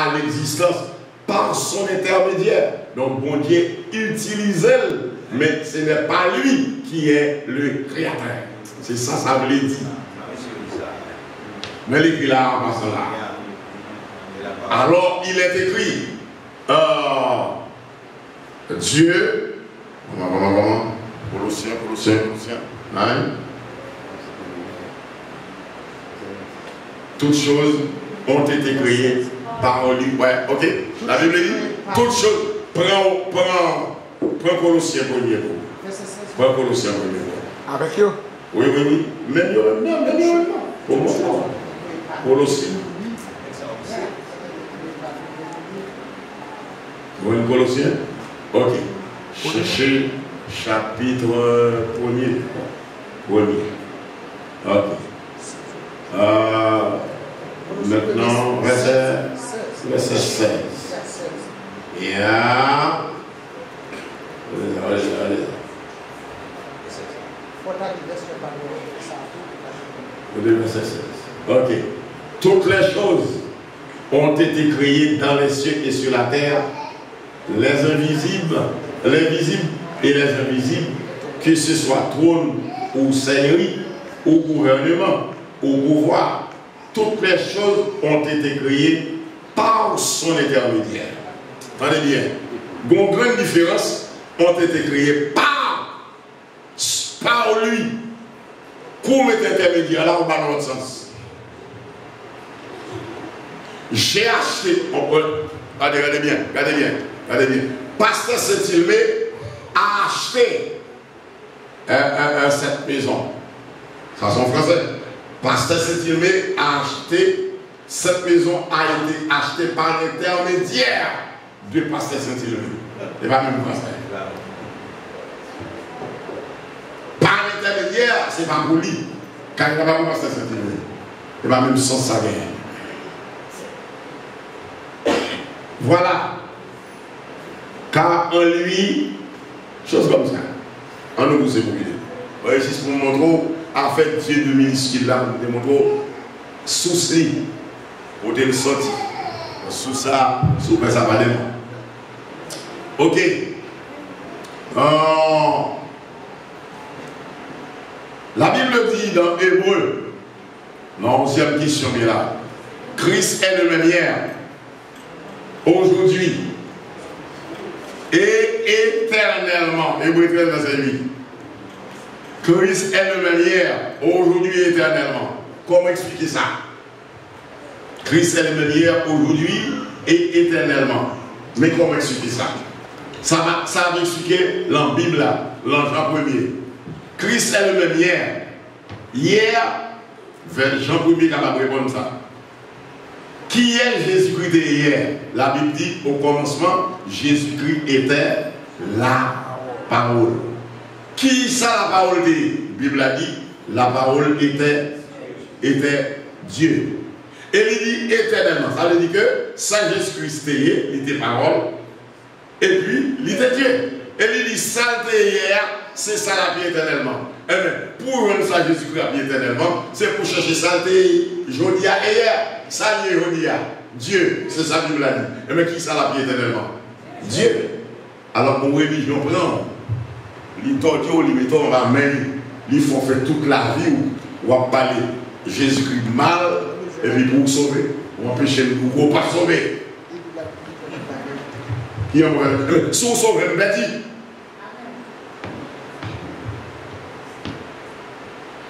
à l'existence par son intermédiaire. Donc, bon Dieu utilise-le, mais ce n'est pas lui qui est le créateur. C'est ça, ça veut dire. Mais l'écrit là, en passant là. Alors, il est écrit, Dieu, Colossiens, hein? Toutes choses ont été créées par lui. Ouais, ok. La Bible dit, toutes choses, prends Colossiens premier. Prends Colossiens premier. Avec eux? Oui. Même comment? Colossiens. Vous voyez Colossiens? Ok. Cherchez chapitre 1er. Ok. Maintenant, verset 16. Yeah. Allez. Verset 16. Ok. Toutes les choses ont été créées dans les cieux et sur la terre, les invisibles, les visibles et les invisibles, que ce soit trône ou seigneurie, ou gouvernement, ou pouvoir. Toutes les choses ont été créées par son intermédiaire. Attendez bien. Une grande différence ont été créées par lui. Comme intermédiaire, là on va dans l'autre sens. J'ai acheté, regardez bien. Pasteur Saint-Ilmé a acheté cette maison. Ça c'est en français. Pasteur Saint-Ilmé a acheté, cette maison a été achetée par l'intermédiaire de Pasteur Saint-Ilmé. Et pas même pasteur. Par l'intermédiaire, c'est pas pour lui. Car il n'y a pas pour Pasteur Saint-Ilmé. Et pas même sans sa guerre. Voilà. Car en lui, chose comme ça. En nous, c'est pour lui. Voyez, c'est pour montrer, en fait, Dieu de minuscule là, pour montrer, sous lui, pour te le sortir. Sous ça, ça va aller. Ok. La Bible dit dans Hébreu, non, 11e question bien là, Christ est le même hier, aujourd'hui et éternellement. Hébreu 13, verset 8. Christ est le même hier, aujourd'hui et éternellement. Comment expliquer ça? Christ est le même hier, aujourd'hui et éternellement. Mais comment expliquer ça? Ça va expliquer dans la Bible, dans Jean 1er. Christ est le même hier. Hier, vers Jean 1er qui va répondre ça. Qui est Jésus-Christ de hier? La Bible dit au commencement, Jésus-Christ était la parole. Qui ça la parole dit? La Bible a dit, la parole était Dieu. Et il dit éternellement. Ça veut dire que Saint Jésus-Christ était, il était parole. Et puis, il était Dieu. Et il dit, ça hier, c'est ça la vie éternellement. Et bien, pour rendre ça Jésus-Christ la vie éternellement, c'est pour chercher santé, jodia et hier. Ça y est, jodia. Dieu, c'est ça que Bible a dit. Et bien, qui ça la vie éternellement? Dieu. Alors, mon religion prend, les torture, les mettons en main, il faut faire toute la vie où on va parler Jésus-Christ mal, et puis pour sauver, on empêcher le pour pas sauver. Qui en vrai? Si on sauve, on va dire.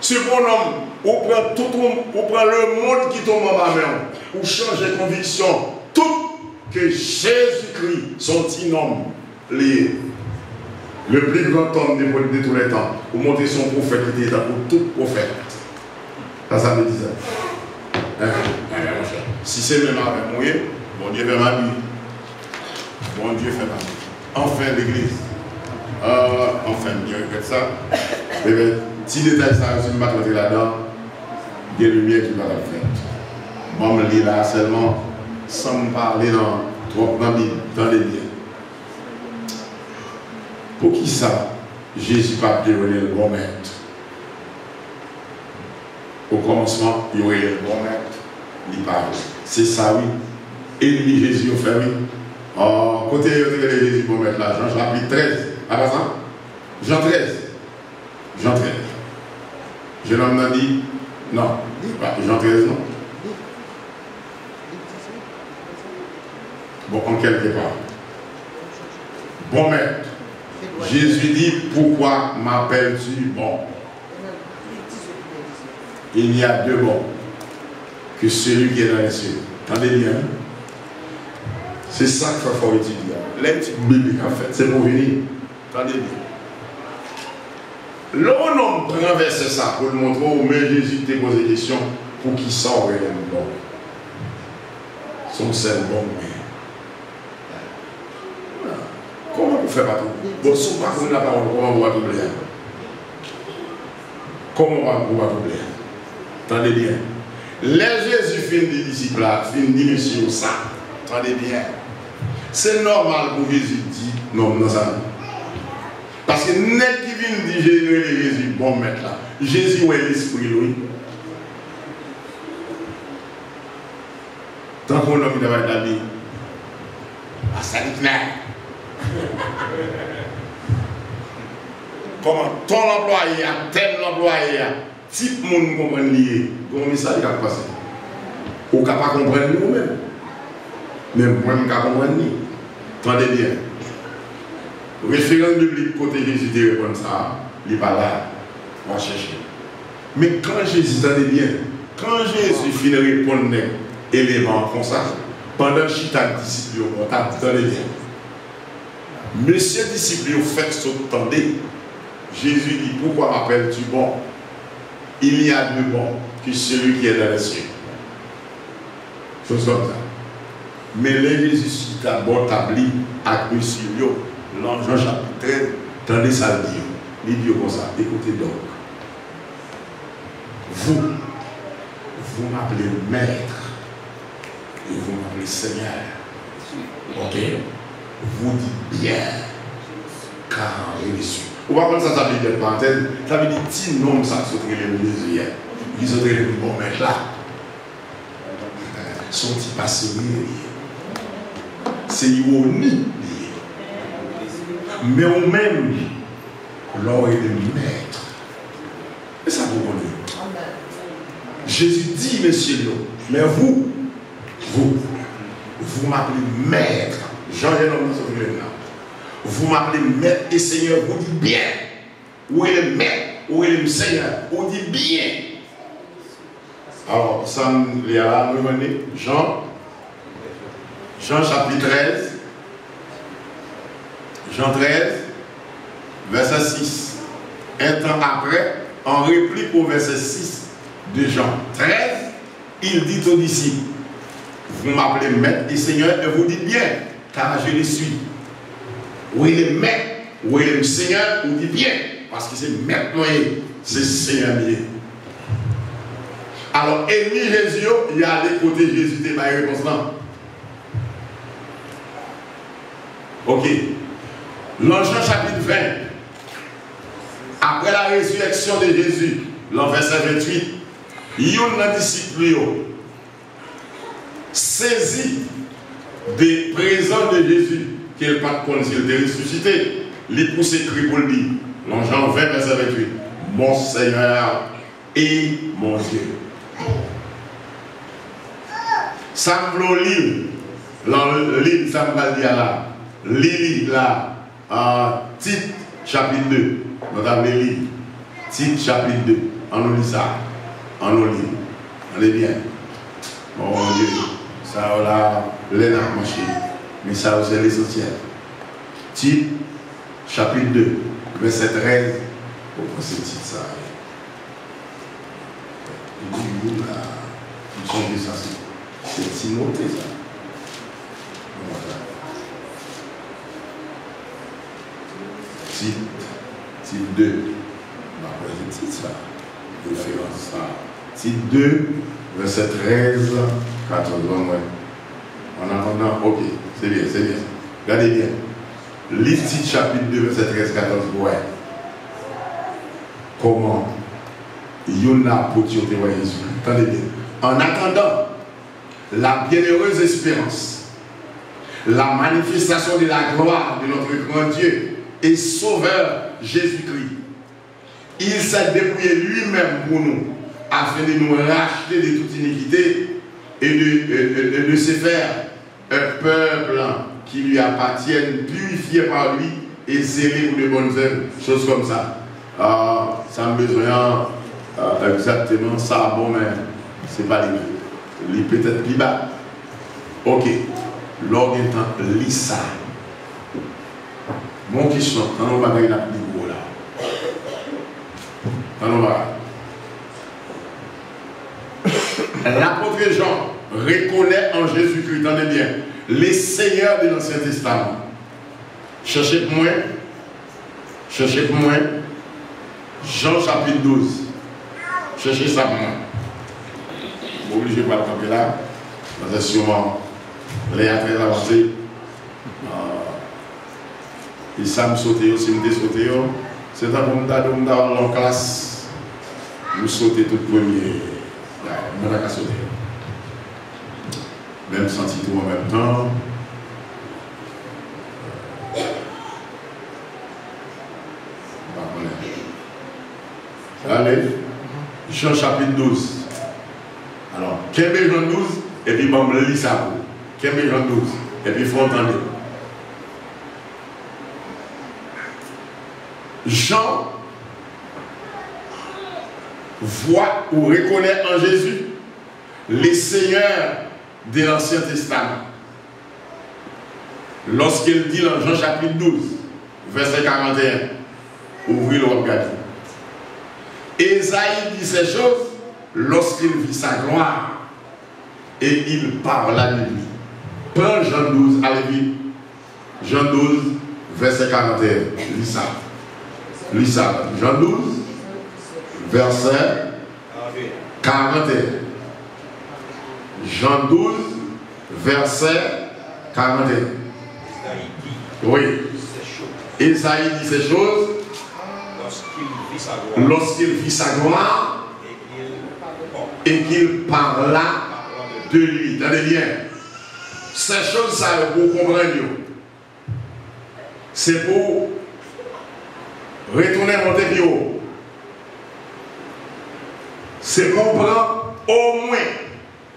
Si bon homme, on prend le monde qui tombe en bas main, on change de conviction, tout que Jésus-Christ, son petit homme, le plus grand homme de tous les temps, pour montrer son prophète qui était pour tout prophète. Ça veut dire ça. Si c'est même avec moi, bon Dieu fait ma vie. Bon Dieu fait ma vie. Enfin l'église. Enfin, Dieu regrette ça. Si détail ça, je ne vais pas rentrer là-dedans, des lumières qui vont la faire. Moi, je me lis là seulement, sans me parler dans les liens. Pour qui ça, Jésus pas devenir le bon maître? Au commencement, il y aurait le bon maître, il parle. C'est ça, oui. ennemi Jésus au fait. Côté de Jésus pour mettre là, Jean chapitre 13. À ça? Jean 13. Jean 13. Je l'ai dit, non. Jean 13, non. Bon, en quelque part. Bon, mais Jésus dit, pourquoi m'appelles-tu bon? Il y a deux bons que celui qui est dans les cieux. Attendez bien. C'est ça qu'il faut étudier. Les petites bibliques en fait, c'est pour venir. Attendez bien. L'on prend verset ça pour le montrer où Jésus t'a posé des questions pour qu'il sorte les bon. Son seul bon. Comment vous faites pas tout? Bon, si vous ne la parole, comment vous va doubler? Comment vous va doubler? Attendez bien. Les Jésus fin des disciples, fin dit monsieur ça. Attendez bien. C'est normal pour Jésus dire non, non, ça. Parce que net qui vient dire Jésus, bon maître là. Jésus est l'esprit, lui. Tant qu'on a mis dans la vie, ça dit comment ton employé, tel employé, type monde comprend lié, comment ça il va passer? Ou pas comprendre nous-mêmes. Même moi, je ne comprends pas. Attendez bien. Référence biblique côté Jésus de répondre ça, il n'est pas là. On va chercher. Mais quand Jésus, attendez bien, quand Jésus finit de répondre éléments comme ça, pendant que chita disciple, attendez bien. Monsieur disciple, fait ce que attendez. Jésus dit, pourquoi m'appelles-tu bon? Il y a deux bons que celui qui est dans les cieux. Chose comme ça. Mais les Jésus d'abord établi avec monsieur Jean chapitre 13, tendez ça le dire. Il dit comme ça, écoutez donc. Vous m'appelez maître et vous m'appelez Seigneur. Ok? Vous dites bien, car je suis. On va prendre ça veut dire parenthèse, ça veut dire petit nom ça se trouve les Jésus. Ils sont les bon maître là. Sont-ils passés? C'est ironie. Mais au même, l'on est le maître. Et ça vous connaissez. Jésus dit, messieurs, mais vous m'appelez maître. Jean-Jean, vous m'appelez maître et Seigneur, vous dites bien. Où est le maître? Où est le Seigneur? Vous dites bien. Alors, ça me là, Jean chapitre 13. Jean 13, verset 6. Un temps après, en réplique au verset 6 de Jean 13, il dit aux disciples, vous m'appelez maître et Seigneur, et vous dites bien, car je le suis. Oui, le maître, oui, le Seigneur, vous dites bien, parce que c'est maître noyé, c'est Seigneur lié. Alors, ennemi Jésus, il y a des côtés Jésus, il y a une réponse là. Ok. Dans Jean chapitre 20, après la résurrection de Jésus, dans verset 28, il y a un disciple saisi des présents de Jésus, qu'il n'a pas connu s'il était ressuscité, il pousse écrit pour le dire, dans Jean 20, verset 28, mon Seigneur et mon Dieu. Ça me veut lire, dans le livre, ça me va dire là, lire là, Tite chapitre 2, nous avons lu Tite chapitre 2, on nous lit ça, on nous lit, on est bien. Bon Dieu, ça on a l'air à marcher, mais ça c'est l'essentiel. Tite chapitre 2, verset 13, pourquoi c'est Tite ça? Il dit là, ils sont des assassins. C'est Timothée ça. Tite 2, c'est ça, référence ça. Tite 2, verset 13, 14, en attendant, ok, c'est bien, c'est bien. Regardez bien. Livre Tite chapitre 2, verset 13, 14, ouais. Comment il y en a pour tuer Jésus. Attendez bien. En attendant la bienheureuse espérance, la manifestation de la gloire de notre grand Dieu et Sauveur Jésus-Christ. Il s'est dépouillé lui-même pour nous, afin de nous racheter de toute iniquité et de se faire un peuple qui lui appartienne, purifié par lui et zélé pour de bonnes œuvres, choses comme ça. Ça me besoin exactement ça, bon, mais c'est pas lui peut-être plus bas. Ok, l'orgue lit ça. Mon qui chante, on va gagner la plus gros là. On va. L'apôtre Jean reconnaît en Jésus-Christ, entendez bien, les seigneurs de l'Ancien Testament. Cherchez pour moi. Jean chapitre 12. Cherchez ça pour moi. Vous obligez de pas le camper là. C'est sûrement les très avancés. Ils savent sauter aussi, me sauter. C'est un bon tas de en classe. Nous sautons tout premier. On n'a qu'à sauter. Même senti tout en même temps. Allez, Jean chapitre 12. Alors, Jean 12, et puis bon, me lit ça pour. Jean 12, et puis il faut entendre. Jean voit ou reconnaît en Jésus les seigneurs de l'Ancien Testament. Lorsqu'il dit dans Jean chapitre 12, verset 41, ouvrez le regard. Ésaïe dit ces choses lorsqu'il vit sa gloire et il parla de lui. Prends Jean 12, allez-y. Jean 12, verset 41. Lis ça. Jean 12, verset 41. Jean 12, verset 41. Oui. Ésaïe dit ces choses lorsqu'il vit sa gloire et qu'il parla de lui. Tenez bien. Ces choses, ça, pour comprendre, c'est pour retourner monter plus haut. C'est pour prendre au moins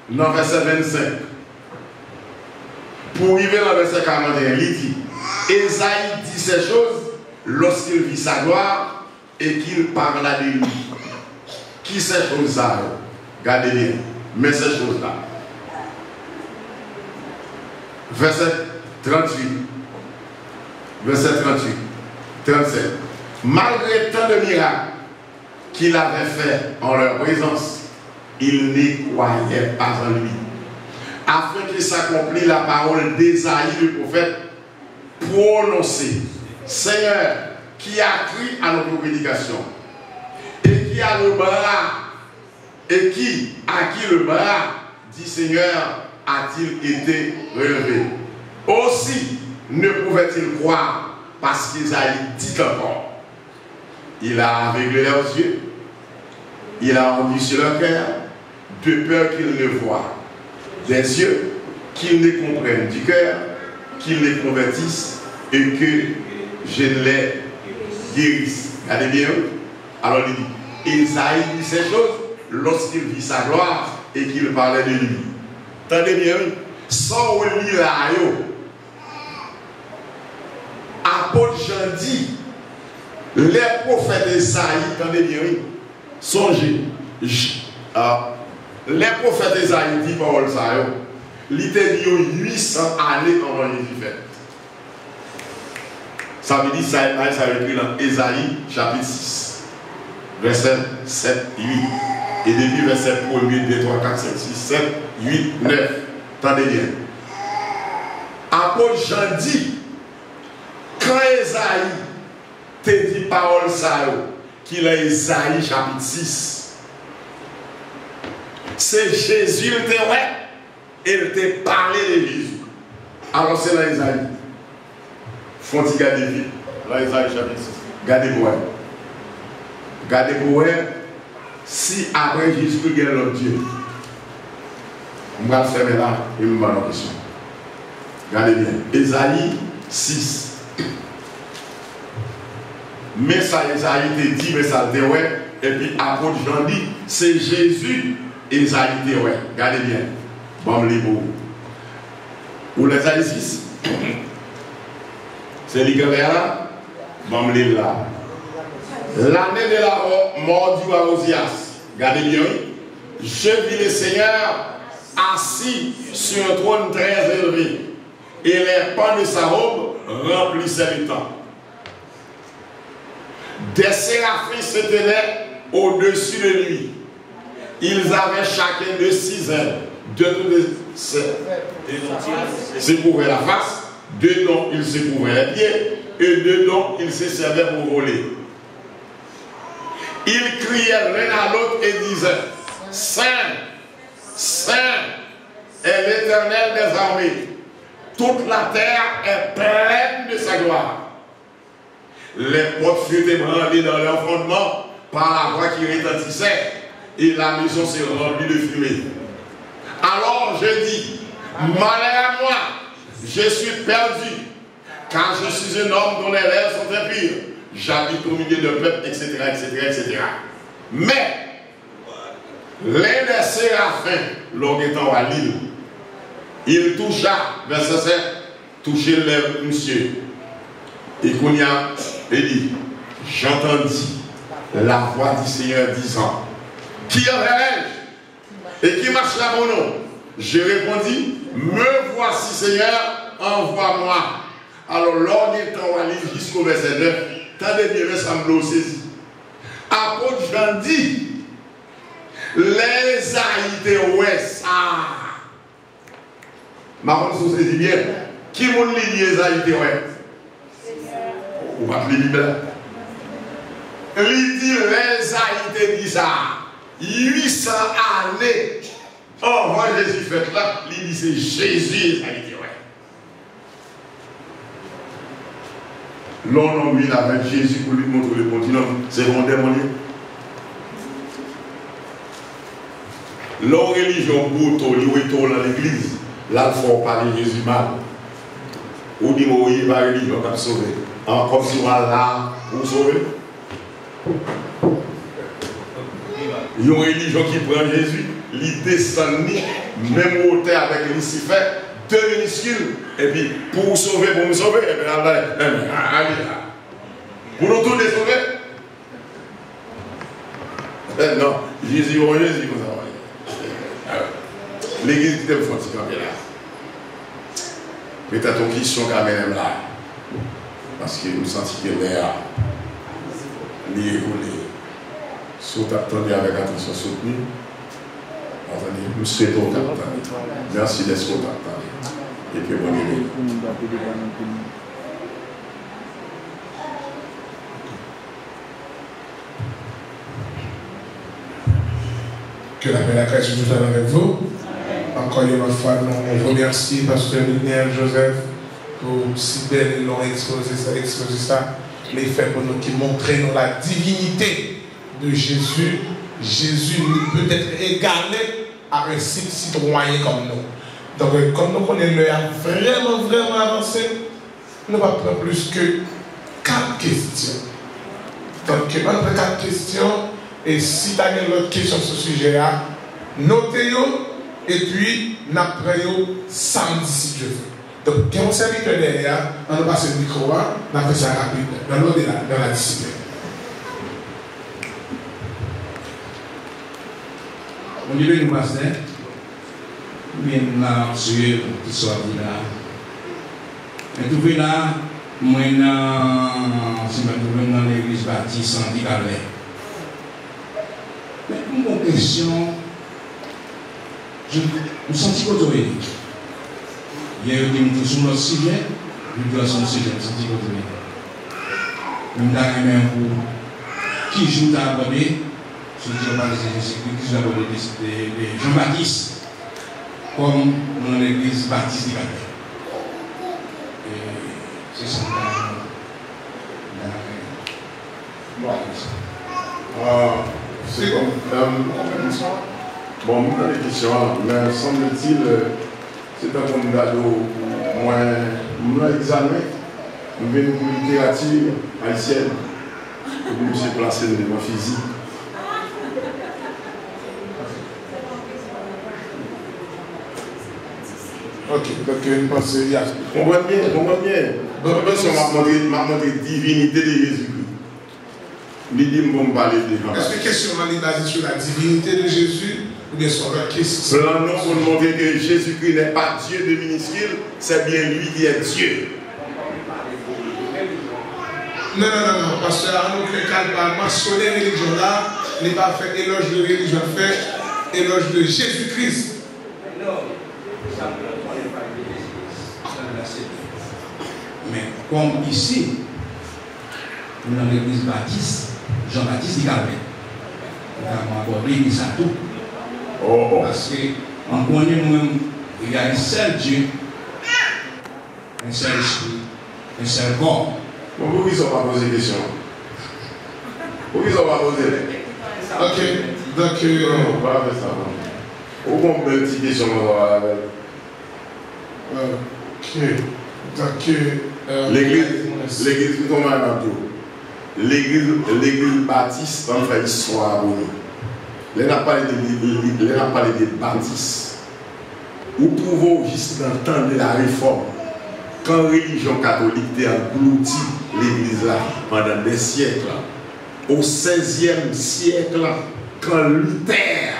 dans le verset 25. Pour arriver dans le verset 41, il dit Ésaïe dit ces choses lorsqu'il vit sa gloire et qu'il parla de lui. Qui ces choses-là? Regardez bien. Mais ces choses-là. Verset 38. Verset 38. 37. Malgré tant de miracles qu'il avait fait en leur présence, ils ne croyaient pas en lui. Afin qu'il s'accomplisse la parole d'Ésaïe le prophète prononcée. Seigneur, qui a crié à notre prédication et qui a le bras et qui à qui le bras dit Seigneur a-t-il été relevé. Aussi ne pouvait-il croire parce qu'Ésaïe dit encore. Il a aveuglé leurs yeux, il a rendu sur leur cœur de peur qu'ils ne voient, des yeux qu'ils ne comprennent, du cœur qu'ils les convertissent et que je ne les guérisse. Regardez bien. Alors il dit, Ésaïe dit ces choses lorsqu'il vit sa gloire et qu'il parlait de lui. Attendez bien. Sans oublier là, apôtre Jean dit, les prophètes d'Ésaïe, attendez bien, songez. Les prophètes d'Ésaïe disent parole ça, il était dit 800 années avant Jésus-Christ. Ça veut dire, ça veut écrit dans Ésaïe chapitre 6, verset 7, 8. Et depuis verset 1, 2, 3, 4, 5, 6, 7, 8, 9. Attendez bien. Apôtre Jean dit, quand Ésaïe te dit parole ça, qu'il est Ésaïe chapitre 6, c'est Jésus, il te ouais, il te parlé de Jésus. Alors c'est là Ésaïe. Faut-il garder vite. Là Ésaïe chapitre 6. Gardez-moi. Gardez-moi. Si après Jésus, il y a l'autre Dieu. On va le fermer là et on va la question. Regardez bien. Ésaïe 6. Mais ça, Ésaïe te dit, mais ça te dit, ouais. Et puis, apôtre Jean dit, c'est Jésus, Ésaïe te dit, ouais. Regardez bien. Bon, les mots. Ou l'Ésaïe 6. C'est l'Igalé là. Bon, les là. L'année de la mort du Osias. Regardez bien. Je vis le Seigneur assis sur un trône très élevé. Et les pans de sa robe remplissaient le temps. Des séraphins se tenaient au-dessus de lui. Ils avaient chacun de 6 ailes. Deux se couvraient la face, 2 dont ils se couvraient les pieds, et 2 dont ils se servaient pour voler. Ils criaient l'un à l'autre et disaient, Saint, Saint est l'Éternel des armées. Toute la terre est pleine de sa gloire. Les portes furent ébranlées dans leur fondement par la voix qui retentissait, et la maison s'est remplie de fumée. Alors je dis, malheur à moi, je suis perdu, car je suis un homme dont les lèvres sont impures. J'habite au milieu de peuple, etc., etc., etc. Mais, l'un des séraphins, l'homme étant à l'île, il toucha, verset 7, toucher le monsieur. Et qu'on y a, il dit, j'entendis la voix du Seigneur disant, qui enverrai-je et qui marchera mon nom? Je répondis, me voici Seigneur, envoie-moi. Alors l'homme étant à l'île jusqu'au verset 9, tendez bien, mais ça me l'a saisi. Apôtre Jean dit, les haïtés ouest, ma vous dit bien, qui m'ont dit les haïtés ouest? On va appeler Bible. Il dit, les haïtés dit ça. 800 années. Oh, moi Jésus fait là, il dit c'est Jésus les haïtés ouest. L'on mis avec Jésus pour lui montrer le continent, c'est mon démon. L'on religion bouton, il est dans l'église, là il faut parler Jésus mal. Ou dit oui, la religion qui a sauvé. Comme si on va là pour sauver. Il y a une religion qui prend Jésus, il descend même hauteur avec Lucifer, 2 minuscules, et puis pour sauver, pour me sauver, et bien allez, pour nous tous les sauver. Non, Jésus, oh Jésus, comme ça. L'église qui t'aime forte, c'est là. Peut-être une question quand même là. Parce que nous sentons que l'air est écoulé. Si vous attendez avec attention soutenue, attendez, nous souhaitons attendre. Merci d'être attendre. Et puis bonne nuit. Que la paix et la grâce soit toujours avec vous. Encore une fois, nous remercions Pasteur Lumière Joseph pour si belle ils l'ont exposé ça, les faits pour nous qui montrent nous la divinité de Jésus. Jésus peut être égalé à un citoyen comme nous. Donc, comme nous connaissons le vraiment avancé, nous ne va pas plus que 4 questions. Donc, entre 4 questions, et si tu as une autre question sur ce sujet-là, notez-le et puis n'apprenez samedi si Dieu veut. Donc, quand on serviteur derrière, on va passer le micro, on va faire ça rapide, dans l'au-delà, dans la discipline. On dit que nous passons, mais nous avons suivi qui soit là. Et tout là, moi, je me trouve dans l'église baptiste en Digalé. Mais une question, je me sens qu'aujourd'hui. Il y a eu des sur notre sujet, je dois sur le sujet, je me sens qu'aujourd'hui. Je me donne pour qui joue à aborder, je dis pas qui joue à aborder des Jean-Baptiste, comme dans l'église baptiste de Galais. C'est ça. C'est comme Bon, nous avons des questions, mais semble-t-il, c'est un candidat moins examen, nous venons pour une littérature haïtienne, pour nous se placer dans le débat physique. Ok, donc une pensée, il y a. Comprenez bien. Donc, m'a montré la divinité de Jésus-Christ. Il dit, on va parler de Jean. Est-ce que la question est basée sur la divinité de Jésus ou bien sur la question? Non, pour nous montrer que Jésus-Christ n'est pas Dieu de minuscule, c'est bien lui qui est Dieu. Non, parce que à nous, le cadre mentionner la religion là, n'est pas fait éloge de religion, fait éloge de Jésus-Christ. Mais comme ici, nous dans l'église baptiste, Jean-Baptiste dit Calvin. Nous avons abordé l'église à tout. Parce qu'on connaît nous-mêmes, il y a un seul Dieu, un seul esprit, un seul corps. Pourquoi ils ne sont pas posé des questions? Pourquoi ils ne sont pas posé? Ok, donc. On va faire ça. Au moins, une petite question, on va faire. Ok, donc. L'église, comment on a dit? L'église baptiste, on fait histoire pour nous. Là, on a parlé de baptistes. Nous pouvons juste entendre la réforme. Quand la religion catholique a englouti l'église là pendant des siècles, au XVIe siècle, quand Luther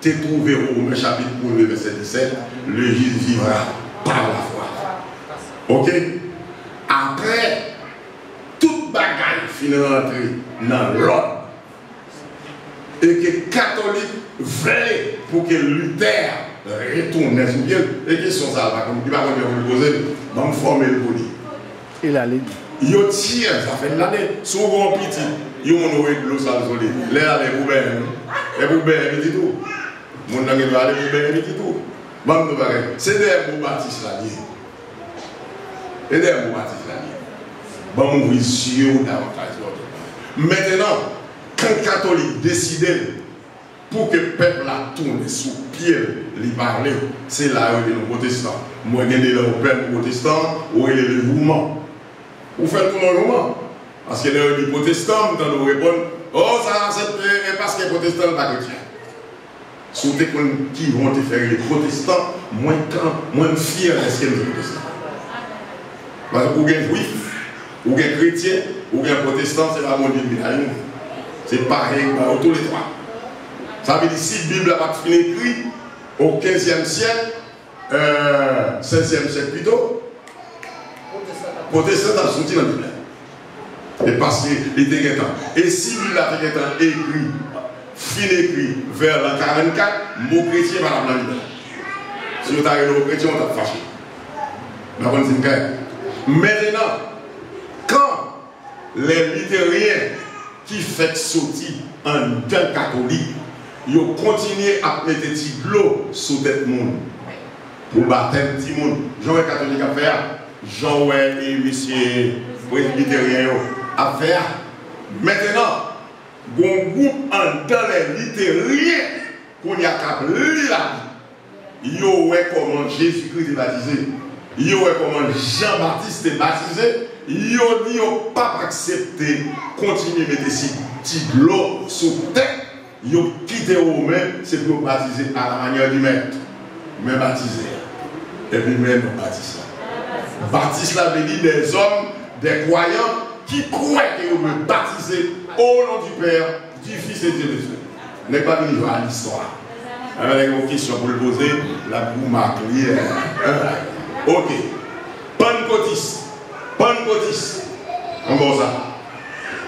t'a trouvé au Romains chapitre 1, verset 17, le juste vivra par la foi. Ok? Après, toute bagaille finit rentrer dans l'ordre. Et que les catholiques veulent pour que Luther retourne sur Dieu. Et question ça va, comme tu vas vous poser, donc former le body. Il a dit. Il tire, ça fait une année, sur un petit, il y a de l'eau sur le soleil. Là, les poubelles, petit tout. Mon ami va aller poubelles, petit tout. C'est des mots baptistes là. Et des mots baptistes là. Bon, on vision davantage. Maintenant, quand les catholiques décident pour que le peuple la tourne sous pied, lui parler, c'est là où il y a les protestants. Moi, je suis le peuple protestant, où il y a le mouvement. Vous faites tout le mouvement. Parce que les protestants, quand nous répondons, oh, ça, c'est parce que les protestants ne sont pas chrétiens. Surtout qui vont te faire les protestants, moins fiers de ce qu'ils sont protestants. Parce que vous êtes juif, vous êtes chrétien, vous êtes protestant, c'est pas mon Dieu. C'est pareil dans tous les trois. Ça veut dire que si la Bible n'a pas fini écrite au 15e siècle, 16e siècle plutôt, protestant a sorti dans la Bible. Et parce qu'il était temps. Et si la Bible a été écrit, fini écrit vers l'an 44, mot chrétien va la Bible. Si vous avez le chrétien, on t'a fâché. Maintenant, quand les luthériens qui fait sortir en tant catholique, ils ont continué à mettre de l'eau sur tête monde pour baptême petit monde. Jean-Oué catholique à faire, Jean-Oué et monsieur presbytérien à faire. Maintenant, un groupe en dans les luthériens qu'on y a qu'à lire la vie. Ils ont comment Jésus-Christ est baptisé. Ils ont comment Jean-Baptiste est baptisé. Ils n'ont pas accepté continuer à mettre de l'eau sur tête. Ils ont quitté Romain, c'est pour baptiser à la manière du maître. Mais baptiser. Et puis même baptiser. Baptiste là veut dire des hommes, des croyants qui croient qu'ils veulent baptiser au nom du Père, du Fils et de Dieu. N'est pas venu à l'histoire. Avec une question pour le poser, la boue marque. Ok. Pentecôtiste. On va ça.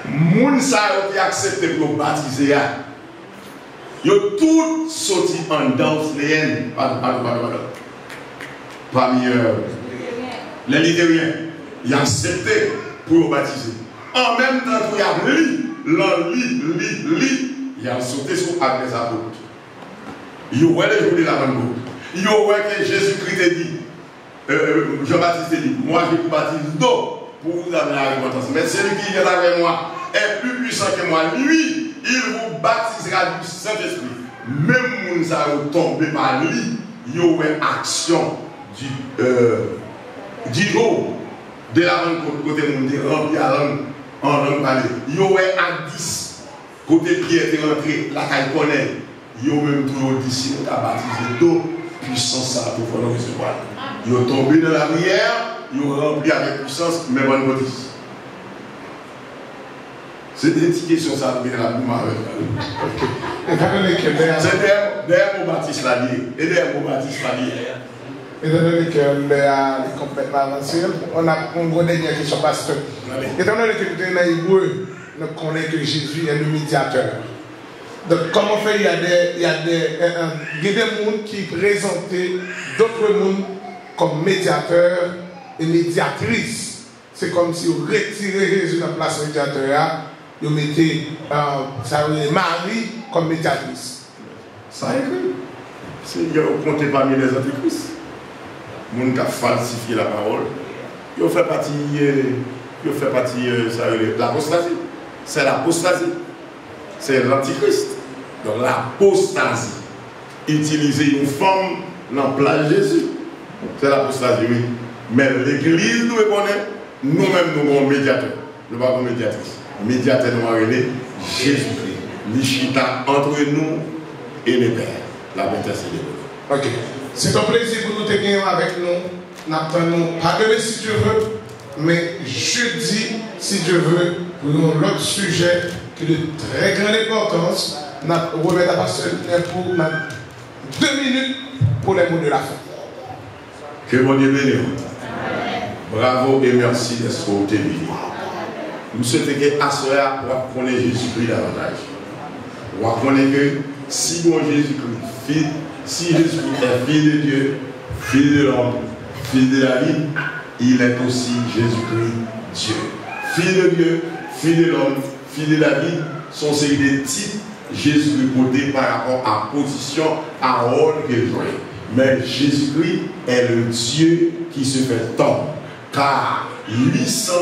Moun sa yo qui accepté pour baptiser. Ils ont tous sorti en danse léenne. Parmi les luthériens. Ils ont accepté pour baptiser. En même temps, il y a ils ont sauté sur Agnès Apôtre. Ils ont les jours de la bande. Ils ont vu que Jésus-Christ a dit, Jean-Baptiste a dit, moi je vous baptise d'eau pour vous amener à la repentance. Mais celui qui vient avec moi est plus puissant que moi. Lui, il vous baptisera du Saint-Esprit. Même les gens sont tombés par lui, il y a eu une action du jour de la rencontre côté monde rempli à langue en langue parlée. Il y a eu à 10 côté Pierre est rentré, la caille connaît. Il y a même toujours d'ici qui a baptisé d'eau, puissance ça pour pouvoir recevoir. Ils ont tombé dans la rivière, ils ont rempli avec puissance, mais bonne notice. C'est des petites questions, ça, mais la boum avec. C'est derrière mon baptiste la liée. Et derrière mon baptiste la liée. Étant donné que l'heure est complètement avancée, on a une dernière question, pasteur. Étant donné que nous sommes hébreux, nous connaissons que Jésus est le médiateur. Donc, comment faire, il y a des gens qui présentaient d'autres mondes comme médiateurs et médiatrices. C'est comme si vous retirez Jésus de la place médiateur, vous mettez Marie comme médiatrice. Ça écrit. Si vous comptez parmi les antichrists, les gens qui ont falsifié la parole, ils fait partie de l'apostasie. C'est l'apostasie. C'est l'antichrist. Donc l'apostasie. Utiliser une forme dans la place de Jésus. C'est l'apostasie, oui. Mais l'église nous connaît, nous-mêmes nous sommes médiateurs. Nous ne sommes pas médiatrices. Médiateur nous avons Jésus-Christ. L'Ichita entre nous et les pères. La bêtise c'est de ok. C'est un plaisir pour nous te gagner avec nous. N'attendons pas demain si Dieu veut, mais jeudi si Dieu veut, pour nous l'autre sujet qui est de très grande importance. Nous remettons à pasteur pour 2 minutes pour les mots de la fin. Que mon Dieu bénisse. Bravo et merci d'être au béni. Nous souhaitons que à cela, on connaît Jésus-Christ davantage. On connaît que si bon Jésus-Christ, si Jésus-Christ est fils de Dieu, fils de l'homme, fils de la vie, il est aussi Jésus-Christ Dieu. Fils de Dieu, fils de l'homme, fils de la vie, sont ces des titres Jésus-Christ porté par rapport à la position, à rôle qu'il joue. Mais Jésus-Christ est le Dieu qui se fait homme. Car 800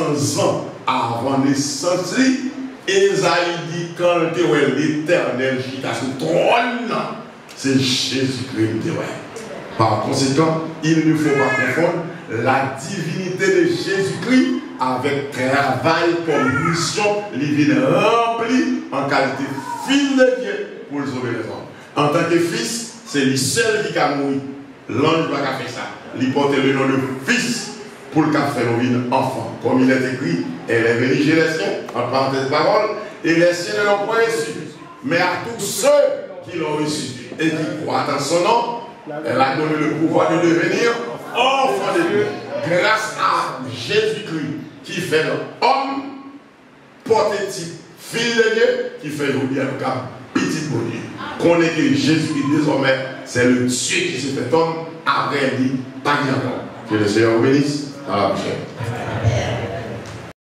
ans avant naissance, Esaïe dit quand l'éternel qui est sur le trône, c'est Jésus-Christ. Par conséquent, il ne faut pas confondre la divinité de Jésus-Christ avec travail comme mission, il vient rempli en qualité de fils de Dieu pour sauver les hommes. En tant que fils, c'est lui seul qui a mouru. L'ange va faire ça. Il porte le nom de fils pour le faire nos enfant. Comme il est écrit, elle est venue chez les siens, en parenthèse parole, et les siens ne l'ont pas reçu. Mais à tous ceux qui l'ont reçu et qui croient en son nom, elle a donné le pouvoir de devenir enfant de Dieu. Grâce à Jésus-Christ qui fait l'homme, prototype, fils de Dieu, qui fait aujourd'hui un cas petit pour Dieu. Qu'on est que Jésus-Christ désormais, c'est le Dieu qui se fait homme, après lui, pas bien. Que le Seigneur vous bénisse. À la prochaine.